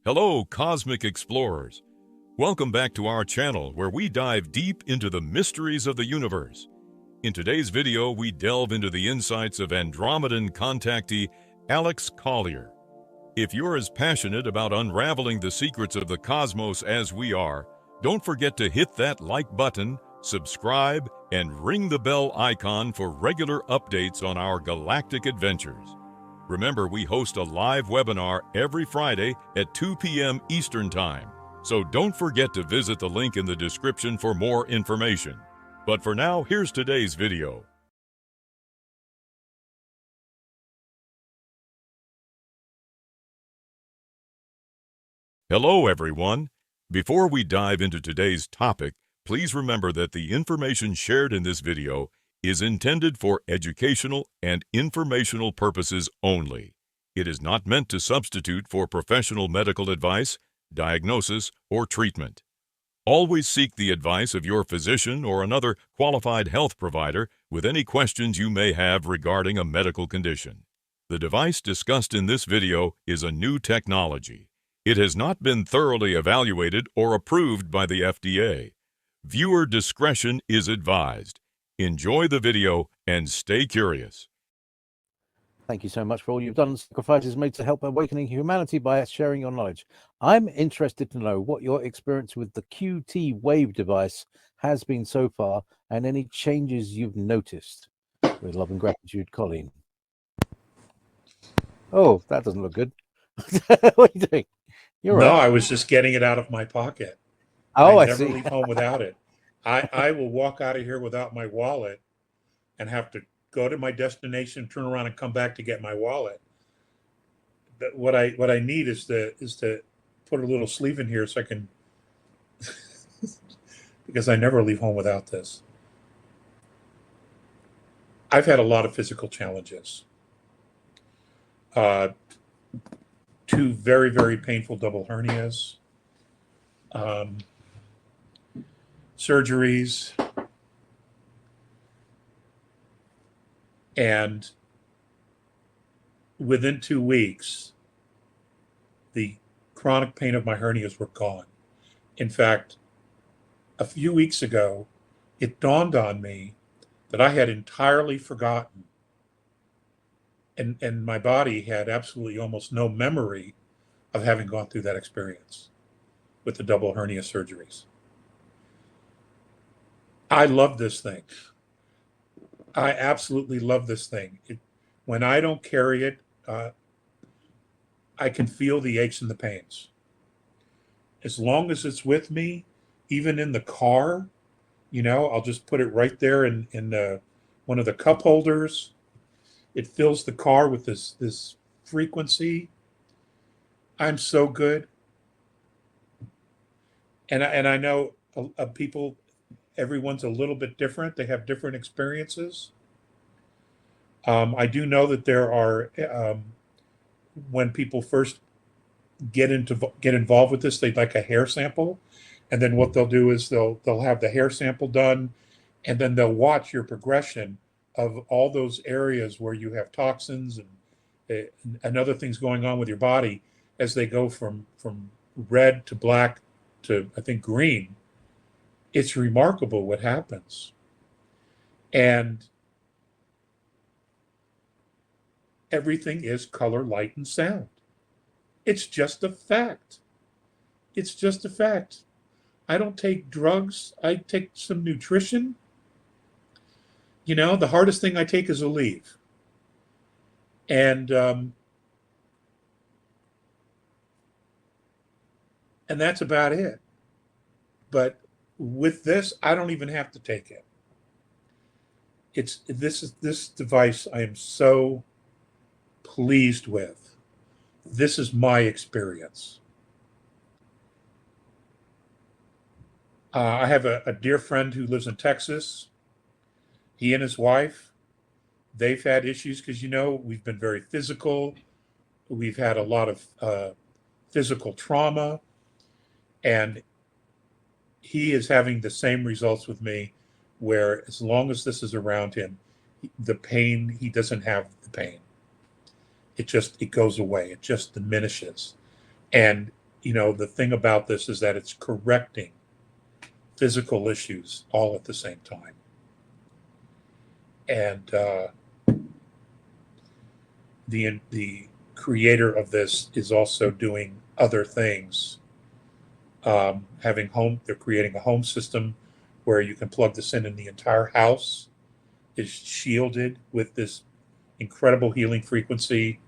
Hello, cosmic explorers. Welcome back to our channel where we dive deep into the mysteries of the universe. In today's video, we delve into the insights of Andromedan contactee Alex Collier. If you're as passionate about unraveling the secrets of the cosmos as we are, don't forget to hit that like button, subscribe, and ring the bell icon for regular updates on our galactic adventures. Remember, we host a live webinar every Friday at 2 p.m. Eastern Time, so don't forget to visit the link in the description for more information. But for now, here's today's video. Hello, everyone. Before we dive into today's topic, please remember that the information shared in this video is intended for educational and informational purposes only. It is not meant to substitute for professional medical advice, diagnosis, or treatment. Always seek the advice of your physician or another qualified health provider with any questions you may have regarding a medical condition. The device discussed in this video is a new technology. It has not been thoroughly evaluated or approved by the FDA. Viewer discretion is advised. Enjoy the video and stay curious. Thank you so much for all you've done and sacrifices made to help awakening humanity by sharing your knowledge. I'm interested to know what your experience with the QT Wave device has been so far and any changes you've noticed. With love and gratitude, Colleen. Oh, that doesn't look good. What are you doing? You're right. No, I was just getting it out of my pocket. Oh, I never see. leave home without it. I will walk out of here without my wallet and have to go to my destination, turn around and come back to get my wallet. But what I need is to put a little sleeve in here so I can because I never leave home without this. I've had a lot of physical challenges. 2 very, very painful double hernias, surgeries, and within 2 weeks, the chronic pain of my hernias were gone. In fact, a few weeks ago, it dawned on me that I had entirely forgotten, and my body had absolutely almost no memory of having gone through that experience with the double hernia surgeries. I love this thing. I absolutely love this thing. When I don't carry it, I can feel the aches and the pains. As long as it's with me, even in the car, I'll just put it right there in one of the cup holders. It fills the car with this frequency. I'm so good. And I know people, everyone's a little bit different. They have different experiences. I do know that there are, when people first get involved with this, they'd like a hair sample. And then what they'll do is they'll have the hair sample done, and then they'll watch your progression of all those areas where you have toxins and other things going on with your body as they go from red to black to, I think, green. It's remarkable what happens. And everything is color, light, and sound. It's just a fact. It's just a fact. I don't take drugs. I take some nutrition. The hardest thing I take is a leave. And that's about it. But with this, I don't even have to take it. This device I am so pleased with. This is my experience. I have a dear friend who lives in Texas. He and his wife, they've had issues because, we've been very physical. We've had a lot of physical trauma. And he is having the same results with me, where as long as this is around him, the pain, he doesn't have the pain. It goes away. It just diminishes. And the thing about this is that it's correcting physical issues all at the same time. And the creator of this is also doing other things. They're creating a home system where you can plug this in, and the entire house is shielded with this incredible healing frequency.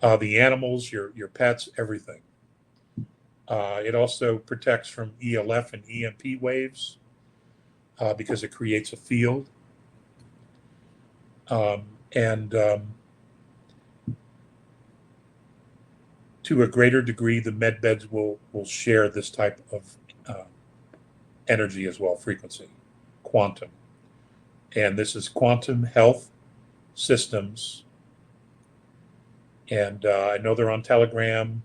The animals, your pets, everything. It also protects from ELF and EMP waves because it creates a field. And to a greater degree, the med beds will share this type of energy as well, frequency, quantum. And this is Quantum Health Systems. And I know they're on Telegram.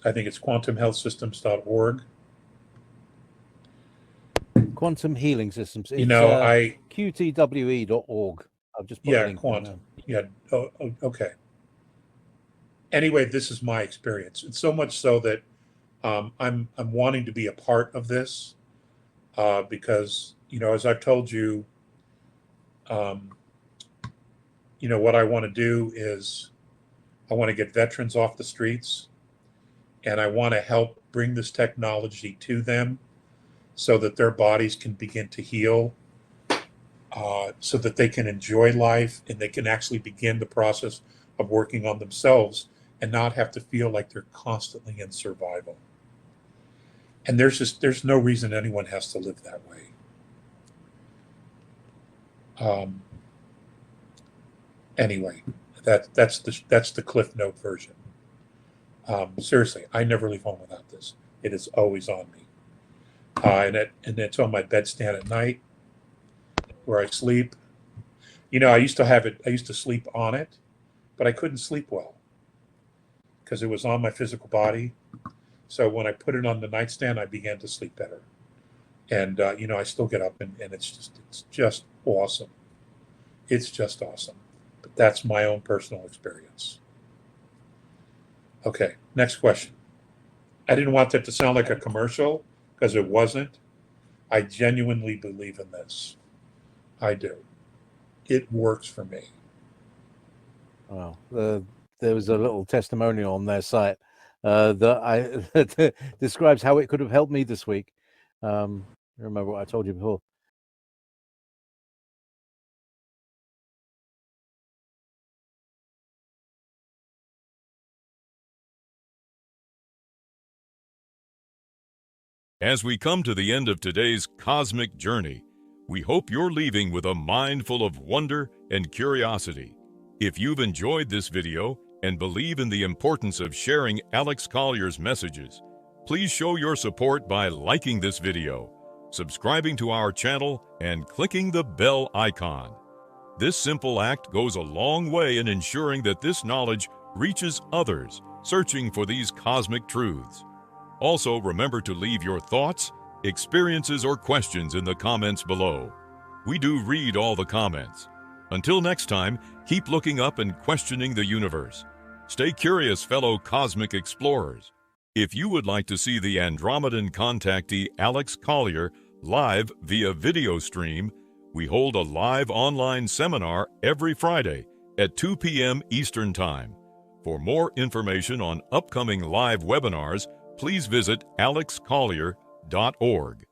I think it's quantumhealthsystems.org. Quantum Healing Systems. It's, qtwe.org. I've just put a link quantum. Okay. Anyway, this is my experience. It's so much so that I'm wanting to be a part of this because, as I've told you, what I want to do is I want to get veterans off the streets, and I want to help bring this technology to them so that their bodies can begin to heal, so that they can enjoy life and they can actually begin the process of working on themselves and not have to feel like they're constantly in survival. And there's no reason anyone has to live that way. Anyway, that's the Cliff Note version. Seriously, I never leave home without this. It is always on me, and it's on my bedstand at night where I sleep. I used to have it. I used to sleep on it, but I couldn't sleep well because it was on my physical body. So when I put it on the nightstand, I began to sleep better. And I still get up and it's just awesome. It's just awesome. But that's my own personal experience. Okay, next question. I didn't want that to sound like a commercial because it wasn't. I genuinely believe in this. I do. It works for me. Well, there was a little testimonial on their site that describes how it could have helped me this week. Remember what I told you before. As we come to the end of today's cosmic journey, we hope you're leaving with a mind full of wonder and curiosity. If you've enjoyed this video and believe in the importance of sharing Alex Collier's messages, please show your support by liking this video, subscribing to our channel, and clicking the bell icon. This simple act goes a long way in ensuring that this knowledge reaches others searching for these cosmic truths. Also, remember to leave your thoughts, experiences, or questions in the comments below. We do read all the comments. Until next time, keep looking up and questioning the universe. Stay curious, fellow cosmic explorers. If you would like to see the Andromedan contactee Alex Collier live via video stream, we hold a live online seminar every Friday at 2 p.m. Eastern Time. For more information on upcoming live webinars, please visit alexcollier.org.